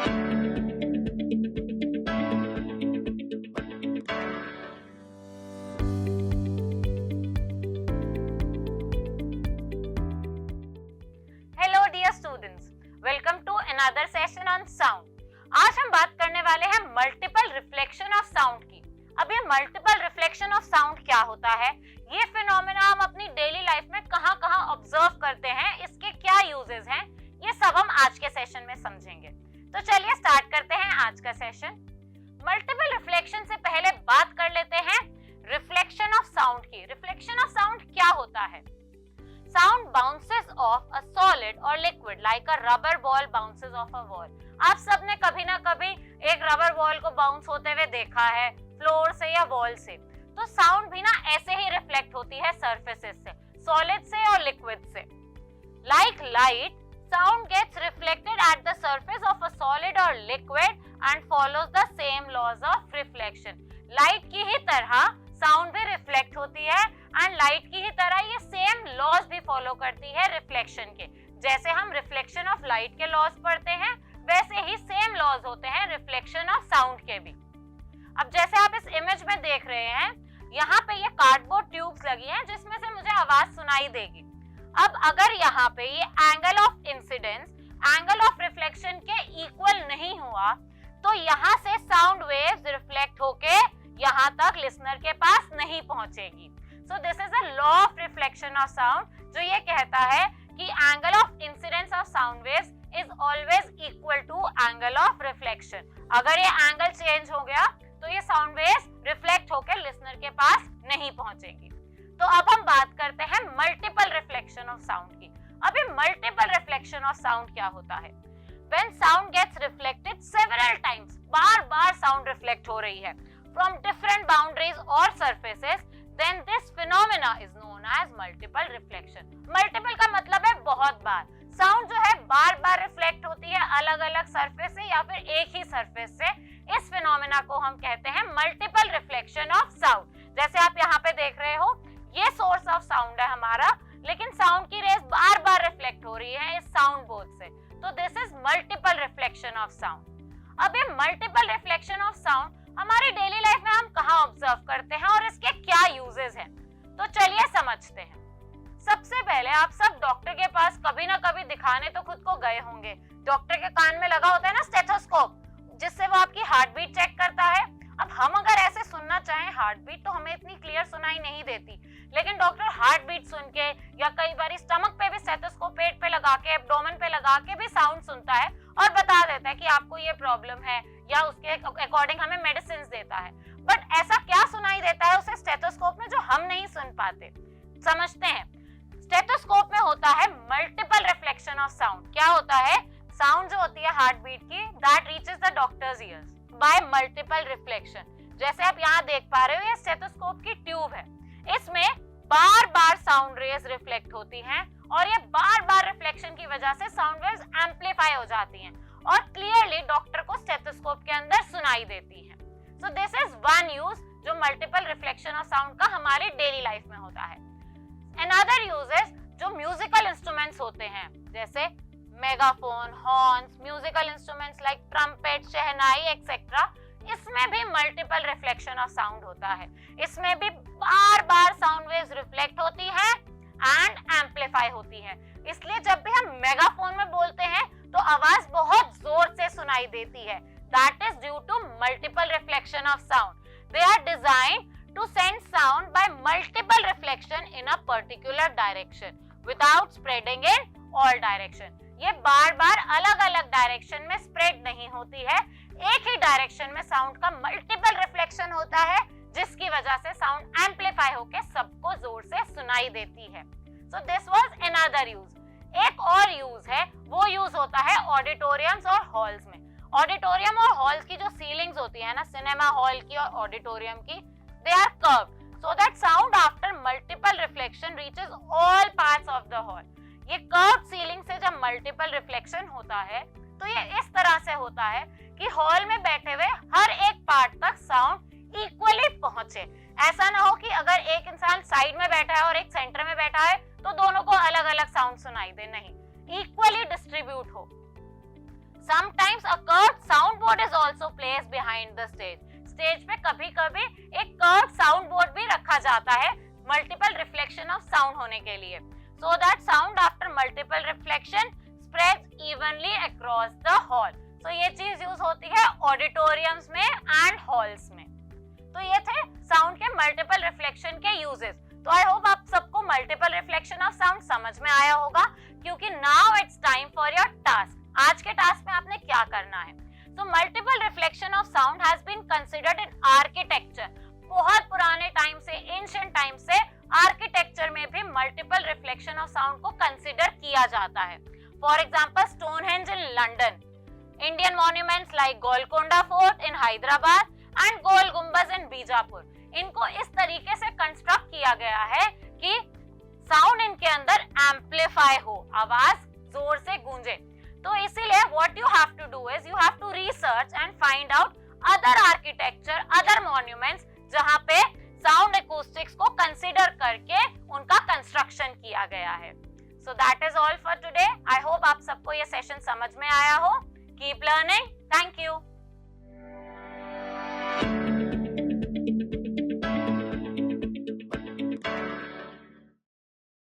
Hello dear students, welcome to another session on sound. आज हम बात करने वाले हैं मल्टीपल रिफ्लेक्शन ऑफ साउंड की। अब ये मल्टीपल रिफ्लेक्शन ऑफ साउंड क्या होता है, ये फिनोमेना हम अपनी डेली लाइफ में कहाँ-कहाँ ऑब्जर्व करते हैं, इसके क्या यूजेस हैं, ये सब हम आज के सेशन में समझेंगे। तो चलिए स्टार्ट करते हैं आज का सेशन। मल्टीपल रिफ्लेक्शन से पहले बात कर लेते हैं रिफ्लेक्शन ऑफ साउंड की। रिफ्लेक्शन ऑफ साउंड क्या होता है? Sound bounces off a solid or liquid like a rubber ball bounces off a wall. आप सबने कभी ना कभी एक रबर बॉल को बाउंस होते हुए देखा है, फ्लोर से या वॉल से। तो साउंड भी ना ऐसे ही रिफ्लेक्ट होती है सरफेसेस से, सॉलिड से और लिक्विड से। Like light, sound gets reflected at the surface of a solid or liquid and follows the same laws of reflection. Light की ही तरह साउंड भी रिफ्लेक्ट होती है एंड लाइट की ही तरह ये सेम लॉज भी फॉलो करती है रिफ्लेक्शन के। जैसे हम रिफ्लेक्शन ऑफ लाइट के लॉज पढ़ते हैं, वैसे ही सेम लॉज होते हैं रिफ्लेक्शन ऑफ साउंड के भी। अब जैसे आप इस इमेज में देख रहे हैं, यहाँ पे ये कार्डबोर्ड ट्यूब्स लगी हैं जिसमें से मुझे आवाज सुनाई देगी। अब अगर यहाँ पे ये angle of incidence angle of reflection के इक्वल नहीं हुआ, तो यहाँ से साउंड वेव्स रिफ्लेक्ट होके यहाँ तक लिसनर के पास नहीं पहुंचेगी। So this is a law of reflection of sound, जो ये कहता है कि angle of incidence of sound waves is always equal to angle of reflection. अगर ये एंगल चेंज हो गया तो ये साउंड वेव्स रिफ्लेक्ट होकर लिसनर के पास नहीं पहुंचेगी। तो अब हम बात करते हैं मल्टीपल रिफ्लेक्शन ऑफ साउंड की। अभी मल्टीपल रिफ्लेक्शन ऑफ साउंड क्या होता है? When sound gets reflected several times, बार-बार साउंड रिफ्लेक्ट हो रही है from different boundaries or surfaces, then this phenomena is known as multiple reflection. Multiple का मतलब है बहुत बार। साउंड जो है बार-बार रिफ्लेक्ट होती है अलग-अलग सरफेस से या फिर एक ही सरफेस से। इस फिनोमेना को हम कहते हैं मल्टीपल रिफ्लेक्शन ऑफ साउंड। जैसे आप यहाँ पे देख रहे हो, ये सोर्स ऑफ साउंड है हमारा, लेकिन साउंड की रेस बार-बार रिफ्लेक्ट हो रही है इस साउंड बोथ से। तो this is multiple reflection of sound. अब ये मल्टीपल रिफ्लेक्शन ऑफ साउंड हमारी डेली लाइफ में हम कहाँ ऑब्जर्व करते हैं और इसके क्या यूजेस हैं, तो चलिए समझते हैं। सबसे पहले आप सब डॉक्टर के पास कभी ना कभी दिखाने तो खुद को गए होंगे। डॉक्टर के कान में लगा होता है ना स्टेथोस्कोप, जिससे वो आपकी हार्ट बीट चेक करता है। अब हम अगर ऐसे सुनना चाहें हार्ट बीट, तो हमें इतनी क्लियर सुनाई नहीं देती, लेकिन डॉक्टर हार्ट बीट सुन के या कई बार स्टमक पे भी स्टेथोस्कोप पेट पे लगा के, एब्डोमेन पे लगा के भी साउंड सुनता है और बता देता है कि आपको ये प्रॉब्लम है, या उसके अकॉर्डिंग हमें मेडिसिन देता है। बट ऐसा क्या सुनाई देता है उसे स्टेथोस्कोप में जो हम नहीं सुन पाते? समझते हैं। स्टेथोस्कोप में होता है मल्टीपल रिफ्लेक्शन ऑफ साउंड। क्या होता है? साउंड जो होती है हार्ट बीट की, that reaches the doctors years bye multiple reflection. जैसे आप यहाँ देख पा रहे हो, ये स्टेथोस्कोप की ट्यूब है, इसमें बार-बार साउंड रेज रिफ्लेक्ट होती हैं और ये बार-बार रिफ्लेक्शन की वजह से साउंड वेव्स एम्पलीफाई हो जाती हैं और क्लियरली डॉक्टर को स्टेथोस्कोप के अंदर सुनाई देती हैं। So this is one use जो मल्टीपल रिफ्लेक्शन ऑफ साउंड का हमारी डेली लाइफ में होता है। अनदर यूजेस जो म्यूजिकल इंस्ट्रूमेंट्स होते हैं, जैसे megaphone, horns, musical instruments like trumpet, shehnai etcetera, इसमें भी मल्टीपल रिफ्लेक्शन ऑफ साउंड होता है। इसमें भी बार-बार साउंड वेव्स रिफ्लेक्ट होती हैं एंड एम्पलीफाई होती हैं। इसलिए जब भी हम मेगाफोन में बोलते हैं तो आवाज बहुत जोर से सुनाई देती है। That is due to multiple reflection of sound. They are designed to send sound by multiple reflection in a particular direction without spreading in all direction. ये बार-बार अलग-अलग डायरेक्शन में स्प्रेड नहीं होती है, एक ही डायरेक्शन में साउंड का मल्टीपल रिफ्लेक्शन होता है, जिसकी वजह से साउंड एम्पलीफाई होकर सबको जोर से सुनाई देती है। So this was another use. एक और यूज है, वो यूज होता है ऑडिटोरियम्स और हॉल्स में। ऑडिटोरियम और हॉल्स की जो सीलिंग्स होती है ना, सिनेमा हॉल की और ऑडिटोरियम की, they are curved so that sound after multiple reflection reaches all parts of the hall. ये कर्व्ड सीलिंग से जब मल्टीपल रिफ्लेक्शन होता है तो ये इस तरह से होता है कि हॉल में बैठे हुए हर एक पार्ट तक साउंड इक्वली पहुंचे। ऐसा ना हो कि अगर एक इंसान साइड में बैठा है और एक सेंटर में बैठा है तो दोनों को अलग अलग साउंड सुनाई दे, नहीं, इक्वली डिस्ट्रीब्यूट हो। Sometimes a curved behind the stage. Stage पे कभी कभी एक कर्व साउंड बोर्ड भी रखा जाता है मल्टीपल रिफ्लेक्शन ऑफ साउंड होने के लिए, सो that sound after multiple reflection spreads evenly across the hall. तो ये चीज यूज होती है ऑडिटोरियम्स में एंड हॉल्स में। तो ये थे साउंड के मल्टीपल रिफ्लेक्शन के यूजेस। तो आई होप आप सबको मल्टीपल रिफ्लेक्शन ऑफ साउंड समझ में आया होगा, क्योंकि now it's time for your task. आज के टास्क में आपने क्या करना है? So multiple reflection of sound has been considered in architecture. बहुत पुराने टाइम से, एंशिएंट टाइम से आर्किटेक्चर में भी मल्टीपल रिफ्लेक्शन ऑफ साउंड को कंसिडर किया जाता है। For example Stonehenge in London, Indian monuments like Golconda fort in Hyderabad and Gol Gumbaz in Bijapur, इनको इस तरीके से कंस्ट्रक्ट किया गया है कि साउंड इनके अंदर एम्पलीफाई हो, आवाज जोर से गूंजे। तो इसीलिए what you have to do is you have to research and find out other architecture, other monuments जहाँ पे साउंड acoustics को कंसिडर करके उनका कंस्ट्रक्शन किया गया है। So that is all for today. I hope आप सबको ये सेशन समझ में आया हो। Keep learning. Thank you.